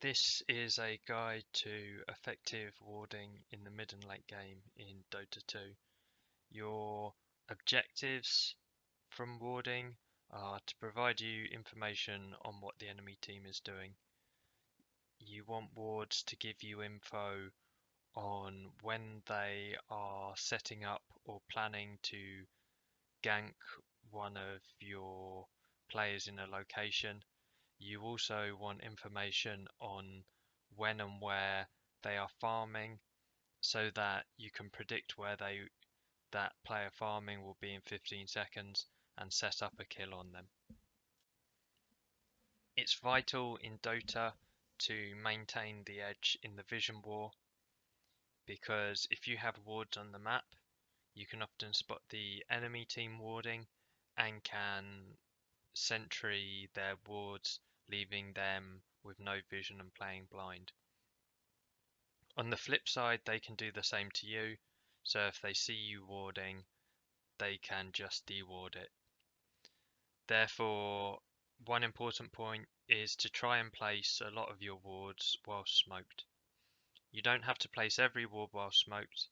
This is a guide to effective warding in the mid and late game in Dota 2. Your objectives from warding are to provide you information on what the enemy team is doing. You want wards to give you info on when they are setting up or planning to gank one of your players in a location. You also want information on when and where they are farming so that you can predict where that player farming will be in 15 seconds and set up a kill on them. It's vital in Dota to maintain the edge in the vision war, because if you have wards on the map, you can often spot the enemy team warding and can sentry their wards, leaving them with no vision and playing blind. On the flip side, they can do the same to you, so if they see you warding, they can just deward it. Therefore, one important point is to try and place a lot of your wards while smoked. You don't have to place every ward while smoked,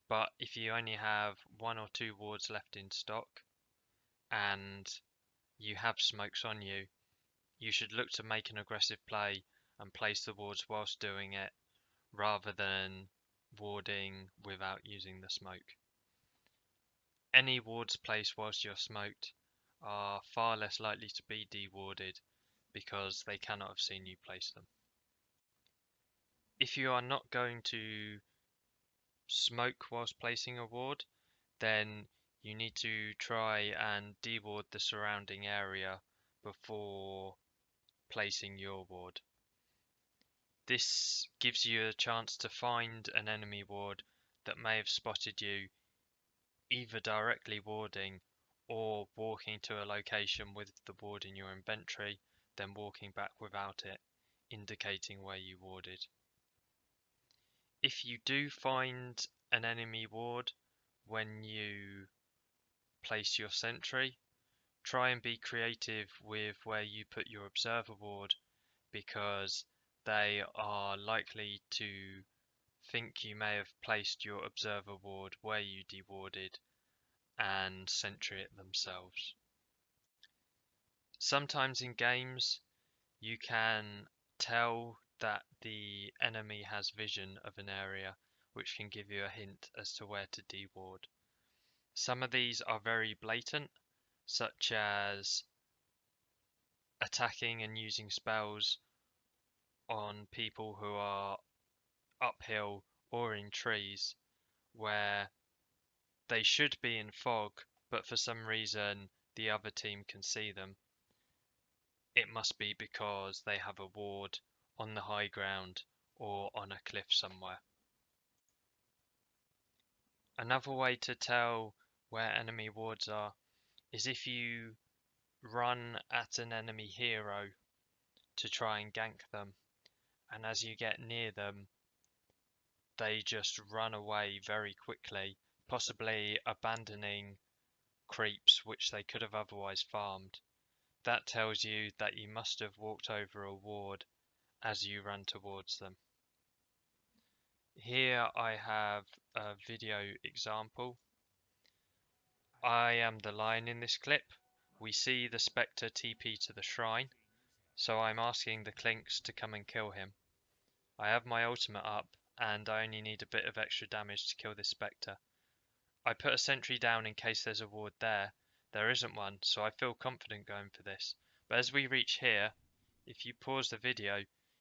but if you only have 1 or 2 wards left in stock and you have smokes on you, you should look to make an aggressive play and place the wards whilst doing it, rather than warding without using the smoke. Any wards placed whilst you're smoked are far less likely to be dewarded because they cannot have seen you place them. If you are not going to smoke whilst placing a ward, then you need to try and deward the surrounding area before placing your ward. This gives you a chance to find an enemy ward that may have spotted you either directly warding or walking to a location with the ward in your inventory, then walking back without it, indicating where you warded. If you do find an enemy ward when you place your sentry, try and be creative with where you put your observer ward, because they are likely to think you may have placed your observer ward where you dewarded and sentry it themselves. Sometimes in games you can tell that the enemy has vision of an area, which can give you a hint as to where to deward. Some of these are very blatant, such as attacking and using spells on people who are uphill or in trees, where they should be in fog, but for some reason the other team can see them. It must be because they have a ward on the high ground or on a cliff somewhere. Another way to tell where enemy wards are is if you run at an enemy hero to try and gank them, and as you get near them, they just run away very quickly, possibly abandoning creeps which they could have otherwise farmed. That tells you that you must have walked over a ward as you run towards them. Here I have a video example. I am the lion in this clip. We see the Spectre TP to the shrine, so I'm asking the Clinks to come and kill him. I have my ultimate up, and I only need a bit of extra damage to kill this Spectre. I put a sentry down in case there's a ward there. There isn't one, so I feel confident going for this. But as we reach here, if you pause the video,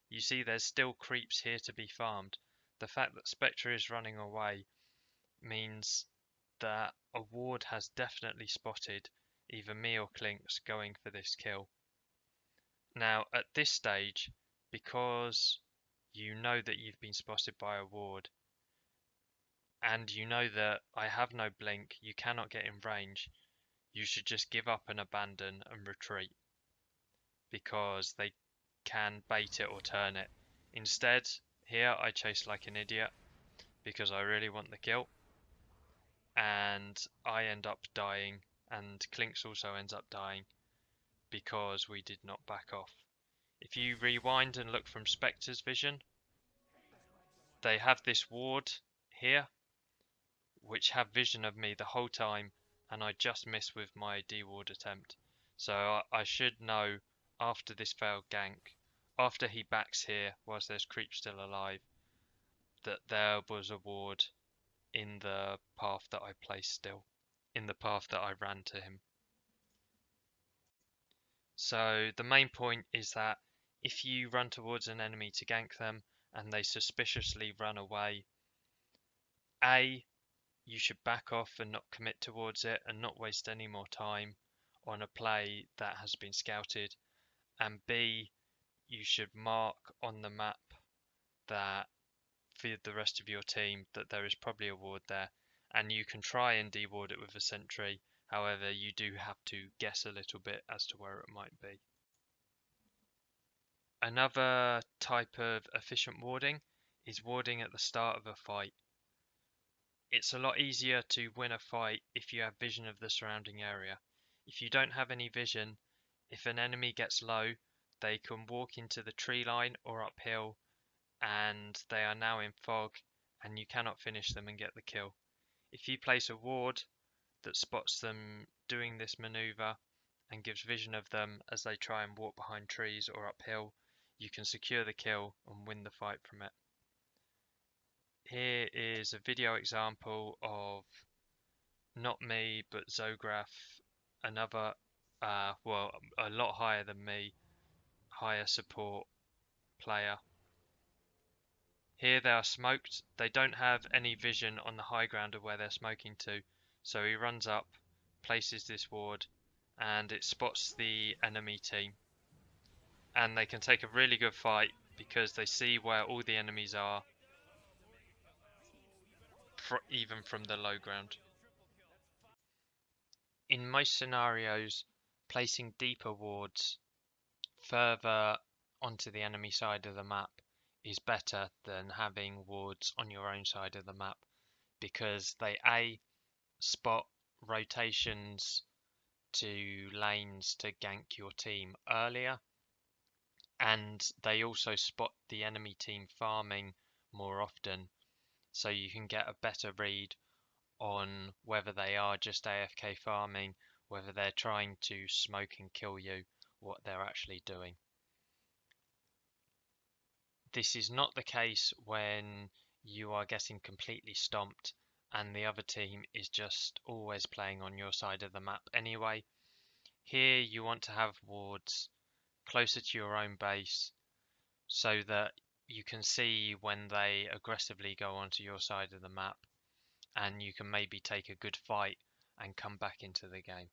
you see there's still creeps here to be farmed. The fact that Spectre is running away means that a ward has definitely spotted either me or Clinks going for this kill. Now at this stage, because you know that you've been spotted by a ward, and you know that I have no blink, you cannot get in range, you should just give up and abandon and retreat, because they can bait it or turn it. Instead, here I chase like an idiot because I really want the kill, and I end up dying, and Clinks also ends up dying because we did not back off. If you rewind and look from Spectre's vision, they have this ward here, which have vision of me the whole time, and I just missed with my D-ward attempt. So I should know after this failed gank, after he backs here whilst there's creep still alive, that there was a ward in the path that I placed still, in the path that I ran to him. So the main point is that if you run towards an enemy to gank them and they suspiciously run away, A, you should back off and not commit towards it and not waste any more time on a play that has been scouted, and B, you should mark on the map that for the rest of your team that there is probably a ward there, and you can try and deward it with a sentry. However, you do have to guess a little bit as to where it might be. Another type of efficient warding is warding at the start of a fight. It's a lot easier to win a fight if you have vision of the surrounding area. If you don't have any vision, if an enemy gets low, they can walk into the tree line or uphill and they are now in fog and you cannot finish them and get the kill. If you place a ward that spots them doing this maneuver and gives vision of them as they try and walk behind trees or uphill, you can secure the kill and win the fight from it. Here is a video example of not me but Zograph, another well, a lot higher than me, higher support player. Here they are smoked. They don't have any vision on the high ground of where they're smoking to, so he runs up, places this ward, and it spots the enemy team. And they can take a really good fight because they see where all the enemies are, even from the low ground. In most scenarios, placing deeper wards further onto the enemy side of the map is better than having wards on your own side of the map, because they A, spot rotations to lanes to gank your team earlier, and they also spot the enemy team farming more often, so you can get a better read on whether they are just AFK farming, whether they're trying to smoke and kill you, what they're actually doing. This is not the case when you are getting completely stomped and the other team is just always playing on your side of the map anyway. Here you want to have wards closer to your own base so that you can see when they aggressively go onto your side of the map, and you can maybe take a good fight and come back into the game.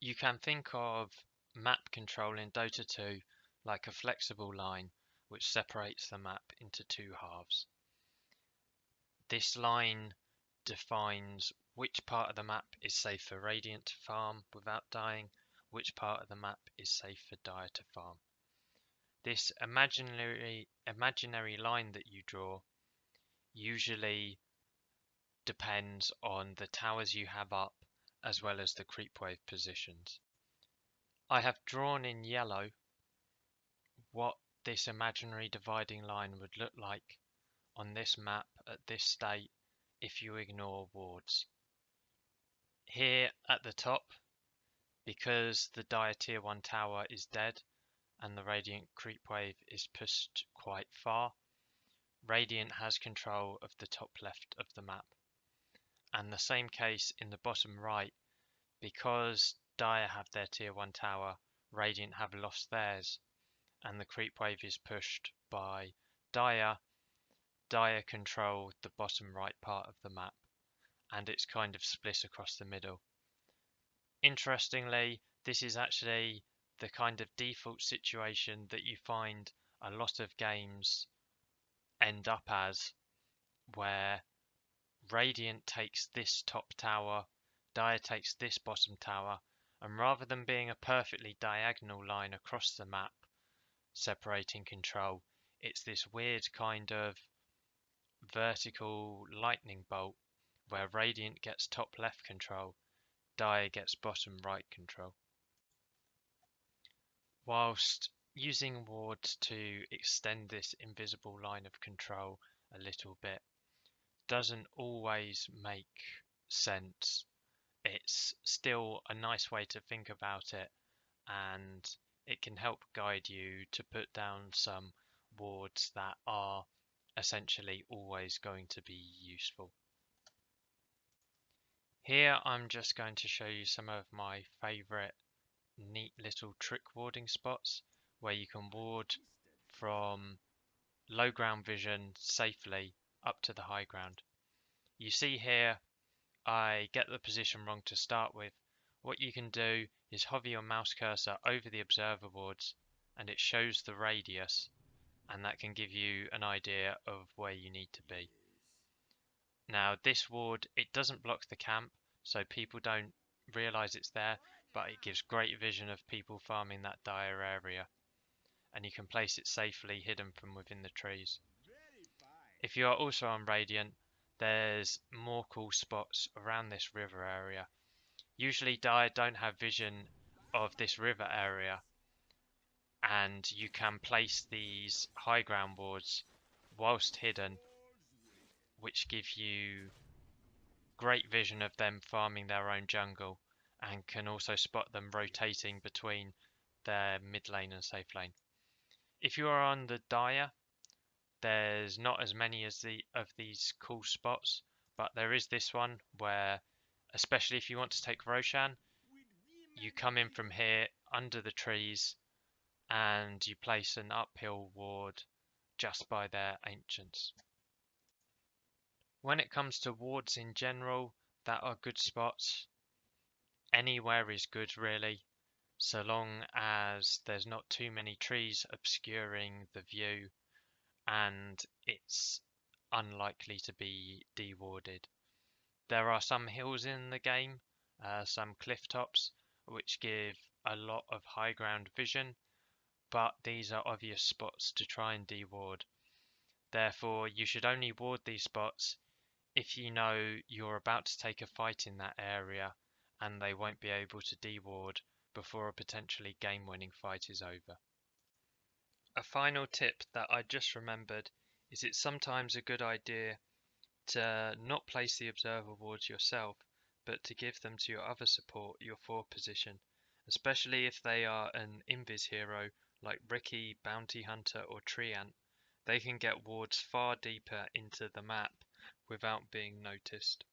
You can think of map control in Dota 2 like a flexible line which separates the map into two halves. This line defines which part of the map is safe for Radiant to farm without dying, which part of the map is safe for Dire to farm. This imaginary line that you draw usually depends on the towers you have up as well as the creep wave positions. I have drawn in yellow what this imaginary dividing line would look like on this map at this state if you ignore wards. Here at the top, because the Dire tier 1 tower is dead and the Radiant creep wave is pushed quite far, Radiant has control of the top left of the map. And the same case in the bottom right, because Dire have their tier 1 tower, Radiant have lost theirs, and the creep wave is pushed by Dire. Dire control the bottom right part of the map, and it's kind of split across the middle. Interestingly, this is actually the kind of default situation that you find a lot of games end up as, where Radiant takes this top tower, Dire takes this bottom tower, and rather than being a perfectly diagonal line across the map separating control, it's this weird kind of vertical lightning bolt where Radiant gets top left control, Dire gets bottom right control. Whilst using wards to extend this invisible line of control a little bit doesn't always make sense. It's still a nice way to think about it, and it can help guide you to put down some wards that are essentially always going to be useful. Here I'm just going to show you some of my favourite neat little trick warding spots where you can ward from low ground vision safely up to the high ground. You see here I get the position wrong to start with. What you can do is hover your mouse cursor over the observer wards and it shows the radius, and that can give you an idea of where you need to be. Now this ward, it doesn't block the camp, so people don't realise it's there, but it gives great vision of people farming that dire area, and you can place it safely hidden from within the trees. If you are also on Radiant, there's more cool spots around this river area. Usually Dire don't have vision of this river area, and you can place these high ground wards whilst hidden, which give you great vision of them farming their own jungle, and can also spot them rotating between their mid lane and safe lane. If you are on the Dire, there's not as many as of these cool spots, but there is this one where, especially if you want to take Roshan, you come in from here under the trees and you place an uphill ward just by their ancients. When it comes to wards in general that are good spots, anywhere is good really, so long as there's not too many trees obscuring the view and it's unlikely to be dewarded. There are some hills in the game, some cliff tops, which give a lot of high ground vision, but these are obvious spots to try and deward. Therefore, you should only ward these spots if you know you're about to take a fight in that area and they won't be able to deward before a potentially game-winning fight is over. A final tip that I just remembered is it's sometimes a good idea to not place the observer wards yourself, but to give them to your other support, your 4 position, especially if they are an invis hero like Ricky, Bounty Hunter or Treant. They can get wards far deeper into the map without being noticed.